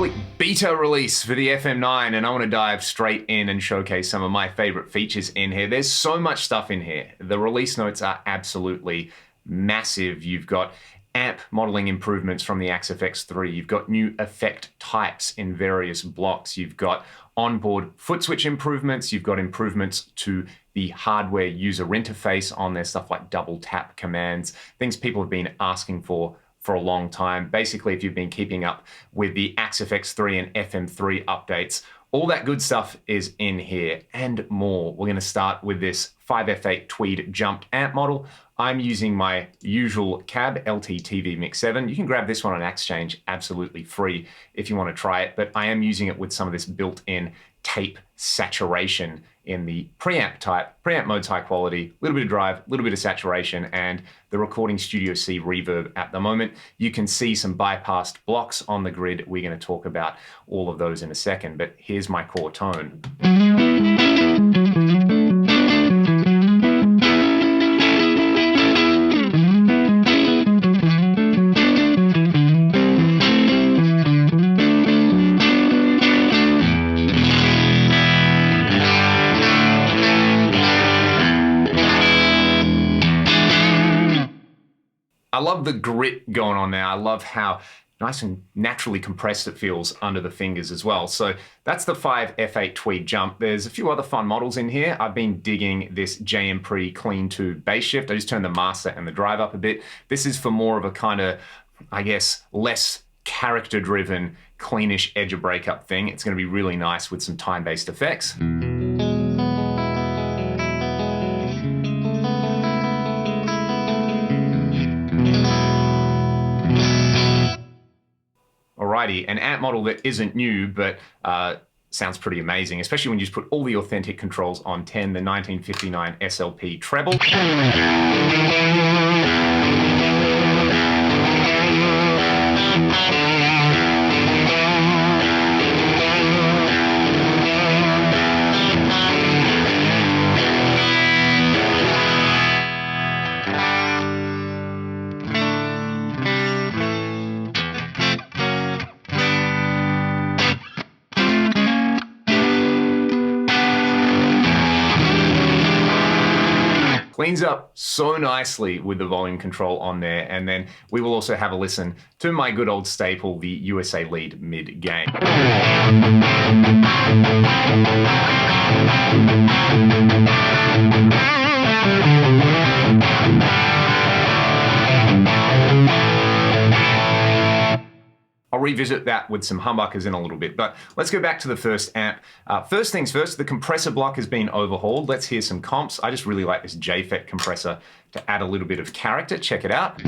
public beta release for the FM9, and I want to dive straight in and showcase some of my favorite features in here. There's so much stuff in here. The release notes are absolutely massive. You've got amp modeling improvements from the Axe FX3. You've got new effect types in various blocks. You've got onboard footswitch improvements. You've got improvements to the hardware user interface on there, stuff like double tap commands, things people have been asking for a long time. Basically, if you've been keeping up with the Axe FX3 and FM3 updates, all that good stuff is in here and more. We're going to start with this 5F8 Tweed jumped amp model. I'm using my usual cab LT-TV Mix 7. You can grab this one on AxeChange absolutely free if you want to try it, but I am using it with some of this built-in tape saturation in the preamp type. Preamp mode's high quality, a little bit of drive, a little bit of saturation, and the Recording Studio C reverb at the moment. You can see some bypassed blocks on the grid. We're going to talk about all of those in a second, but here's my core tone. I love the grit going on there. I love how nice and naturally compressed it feels under the fingers as well. So that's the 5F8 Tweed jump. There's a few other fun models in here. I've been digging this JM Pre Clean 2 bass shift. I just turned the master and the drive up a bit. This is for more of a kind of, I guess, less character-driven, cleanish edge of breakup thing. It's going to be really nice with some time-based effects. Alrighty, an amp model that isn't new, but sounds pretty amazing, especially when you just put all the authentic controls on 10, the 1959 SLP treble. Cleans up so nicely with the volume control on there, and then we will also have a listen to my good old staple, the USA lead mid-gain. I'll revisit that with some humbuckers in a little bit, but let's go back to the first amp. First things first, the compressor block has been overhauled. Let's hear some comps. I just really like this JFET compressor to add a little bit of character. Check it out.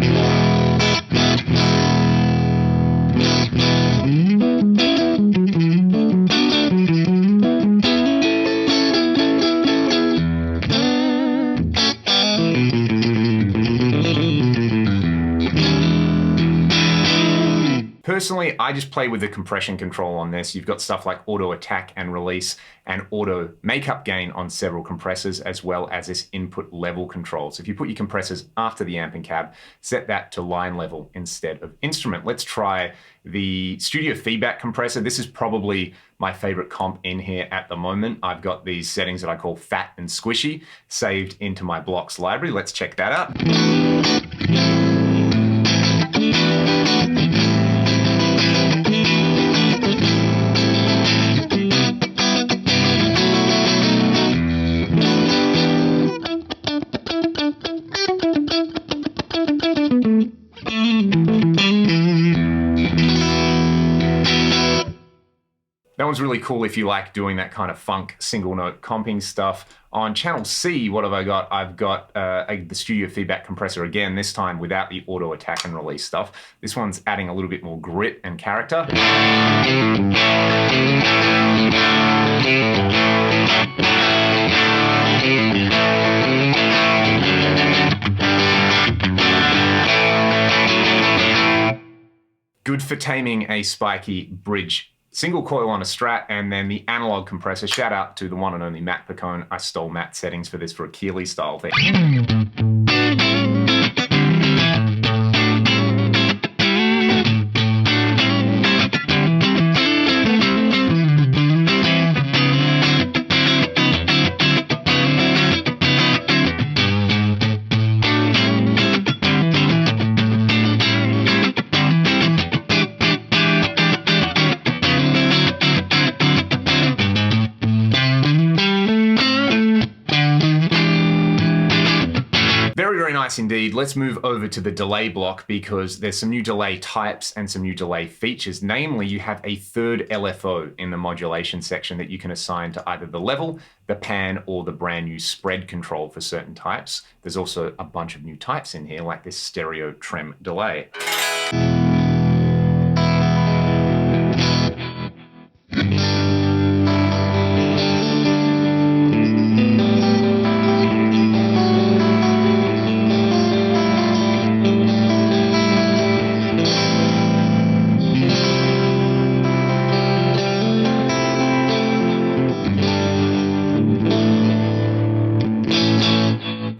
Personally, I just play with the compression control on this. You've got stuff like auto attack and release and auto makeup gain on several compressors, as well as this input level control. So if you put your compressors after the amp and cab, set that to line level instead of instrument. Let's try the studio feedback compressor. This is probably my favorite comp in here at the moment. I've got these settings that I call fat and squishy saved into my blocks library. Let's check that out. That one's really cool if you like doing that kind of funk single note comping stuff. On channel C, what have I got? I've got the studio feedback compressor again, this time without the auto attack and release stuff. This one's adding a little bit more grit and character. Good for taming a spiky bridge. Single coil on a Strat, and then the analog compressor. Shout out to the one and only Matt Picone. I stole Matt's settings for this for a Keeley style thing. Nice indeed. Let's move over to the delay block because there's some new delay types and some new delay features. Namely, you have a third LFO in the modulation section that you can assign to either the level, the pan, or the brand new spread control for certain types. There's also a bunch of new types in here, like this stereo trem delay.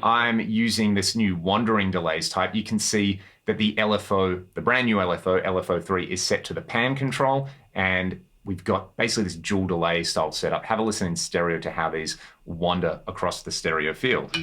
I'm using this new wandering delays type. You can see that the LFO, the brand new LFO, LFO3, is set to the pan control, and we've got basically this dual delay style setup. Have a listen in stereo to how these wander across the stereo field.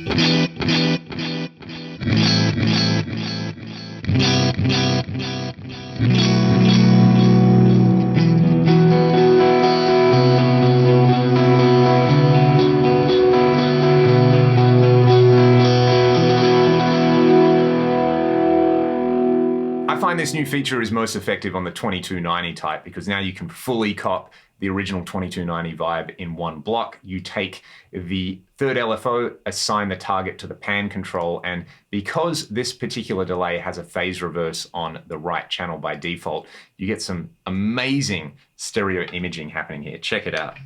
I find this new feature is most effective on the 2290 type because now you can fully cop the original 2290 vibe in one block. You take the third LFO, assign the target to the pan control, and because this particular delay has a phase reverse on the right channel by default, you get some amazing stereo imaging happening here. Check it out.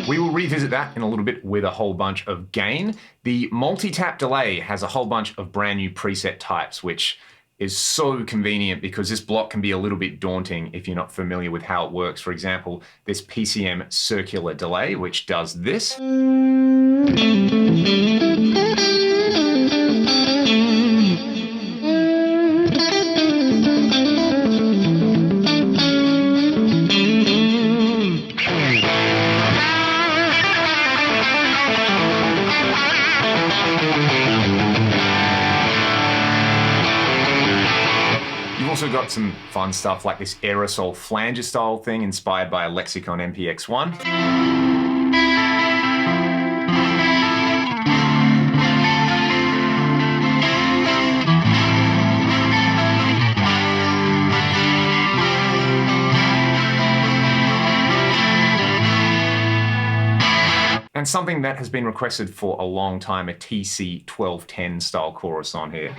We will revisit that in a little bit with a whole bunch of gain. The Multitap Delay has a whole bunch of brand new preset types, which is so convenient because this block can be a little bit daunting if you're not familiar with how it works. For example, this PCM circular delay, which does this. You've also got some fun stuff like this aerosol flanger style thing inspired by a Lexicon MPX1. And something that has been requested for a long time, a TC 1210 style chorus on here.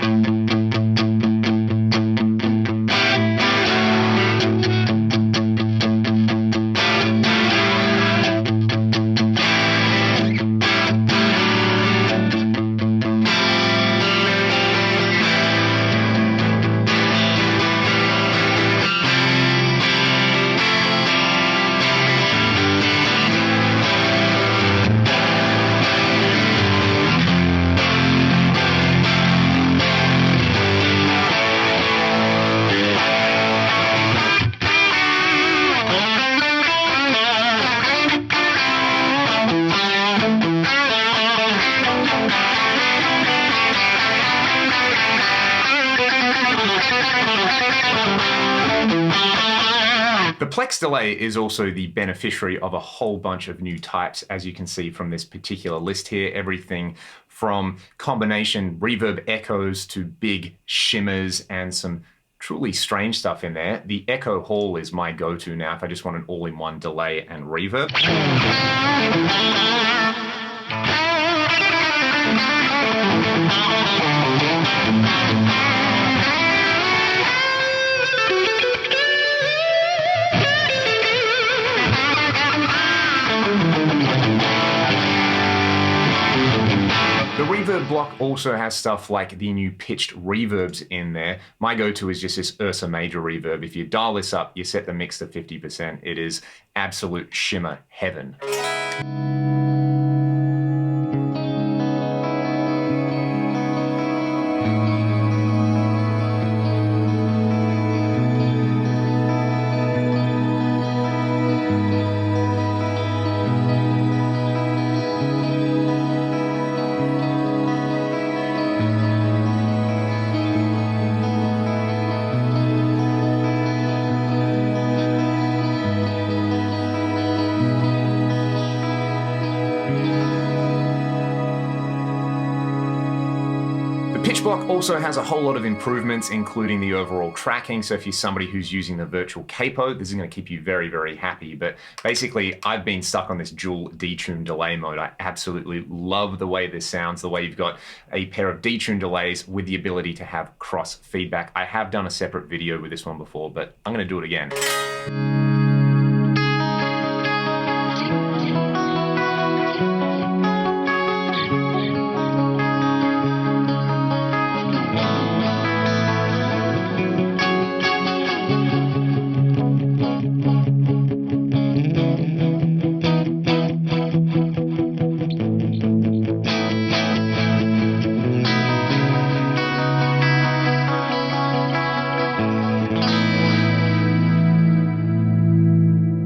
The Plex Delay is also the beneficiary of a whole bunch of new types, as you can see from this particular list here. Everything from combination reverb echoes to big shimmers and some truly strange stuff in there. The Echo Hall is my go-to now if I just want an all-in-one delay and reverb. The reverb block also has stuff like the new pitched reverbs in there. My go-to is just this Ursa Major reverb. If you dial this up, you set the mix to 50%. It is absolute shimmer heaven. pitch block also has a whole lot of improvements, including the overall tracking. So if you're somebody who's using the virtual Capo, this is going to keep you very, very happy. But basically, I've been stuck on this dual Detune delay mode. I absolutely love the way this sounds, the way you've got a pair of Detune delays with the ability to have cross feedback. I have done a separate video with this one before, but I'm going to do it again.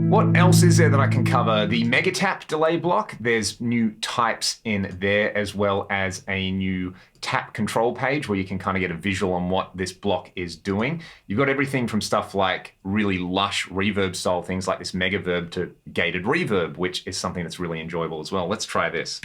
What else is there that I can cover? The Megatap delay block, there's new types in there, as well as a new tap control page where you can kind of get a visual on what this block is doing. You've got everything from stuff like really lush reverb style things like this Megaverb to gated reverb, which is something that's really enjoyable as well. Let's try this.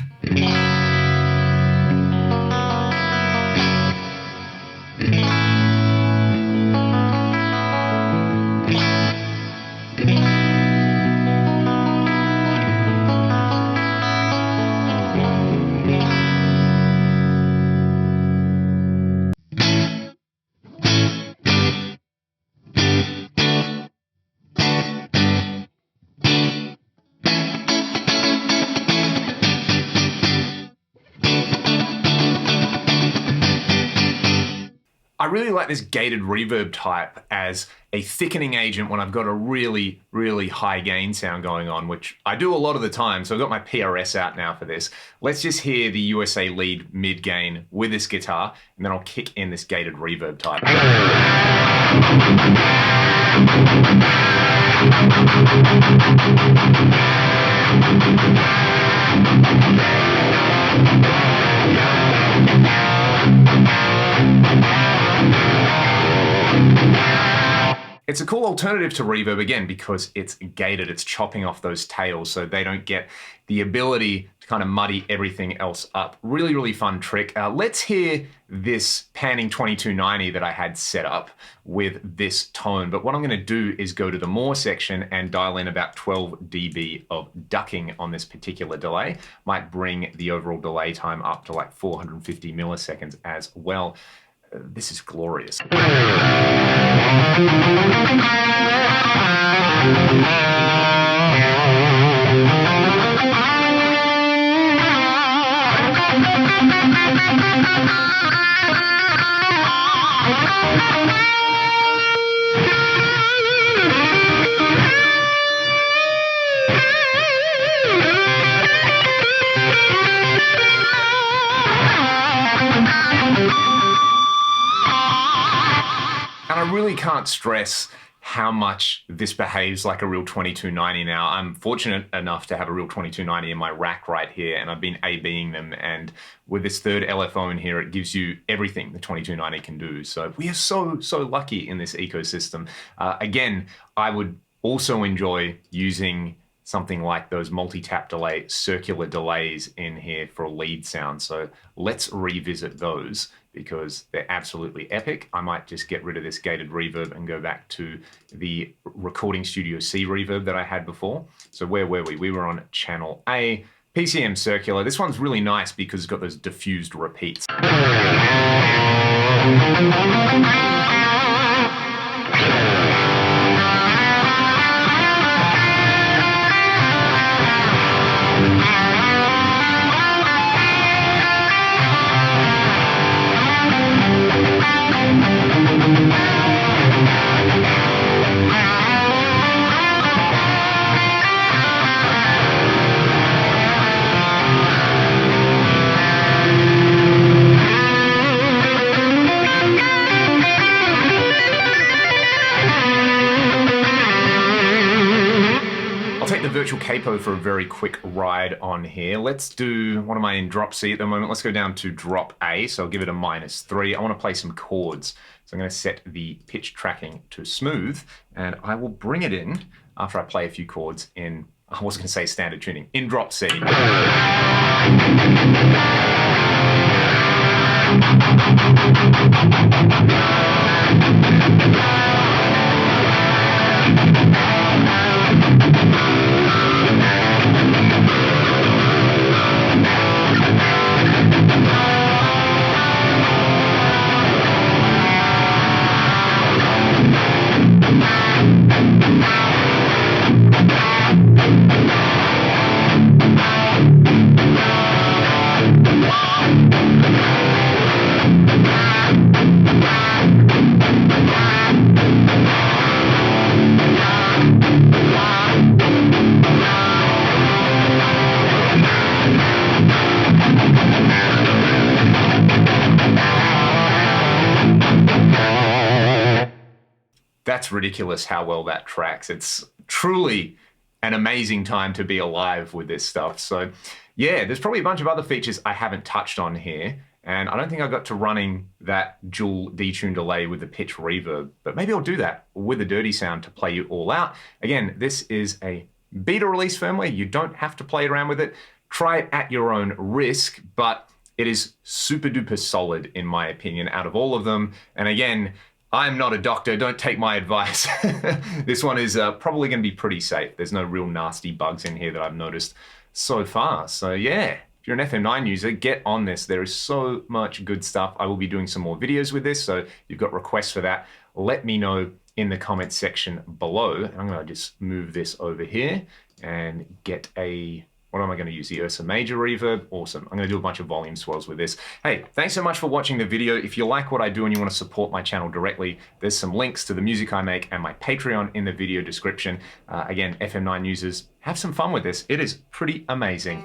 I really like this gated reverb type as a thickening agent when I've got a really, really high gain sound going on, which I do a lot of the time. So I've got my PRS out now for this. Let's just hear the USA lead mid gain with this guitar, and then I'll kick in this gated reverb type. It's a cool alternative to reverb again because it's gated, it's chopping off those tails so they don't get the ability to kind of muddy everything else up. Really, really fun trick. Let's hear this panning 2290 that I had set up with this tone. But what I'm going to do is go to the more section and dial in about 12 dB of ducking on this particular delay. Might bring the overall delay time up to like 450 milliseconds as well. This is glorious. And I really can't stress how much this behaves like a real 2290 now. I'm fortunate enough to have a real 2290 in my rack right here, and I've been A/B'ing them, and with this third LFO in here, it gives you everything the 2290 can do. So we are so lucky in this ecosystem. Again, I would also enjoy using something like those multi-tap delay circular delays in here for a lead sound. So let's revisit those because they're absolutely epic. I might just get rid of this gated reverb and go back to the Recording Studio C reverb that I had before. So where were we? We were on channel A, PCM circular. This one's really nice because it's got those diffused repeats. Virtual Capo for a very quick ride on here. Let's do, what am I in, drop C at the moment? Let's go down to drop A, so I'll give it a -3. I want to play some chords, so I'm going to set the pitch tracking to smooth, and I will bring it in after I play a few chords in, I was going to say standard tuning, in drop C. that's ridiculous how well that tracks. It's truly an amazing time to be alive with this stuff. So yeah, there's probably a bunch of other features I haven't touched on here. And I don't think I got to running that dual Detune delay with the pitch reverb, but maybe I'll do that with the dirty sound to play you all out. Again, this is a beta release firmware. You don't have to play around with it. Try it at your own risk, but it is super duper solid in my opinion out of all of them. And again, I'm not a doctor, don't take my advice. This one is probably gonna be pretty safe. There's no real nasty bugs in here that I've noticed so far. So yeah. If you're an FM9 user, get on this. There is so much good stuff. I will be doing some more videos with this, so if you've got requests for that, let me know in the comments section below. I'm gonna just move this over here and get a, what am I gonna use? The Ursa Major reverb. Awesome. I'm gonna do a bunch of volume swells with this. Hey, thanks so much for watching the video. If you like what I do and you wanna support my channel directly, there's some links to the music I make and my Patreon in the video description. Again, FM9 users, have some fun with this. It is pretty amazing.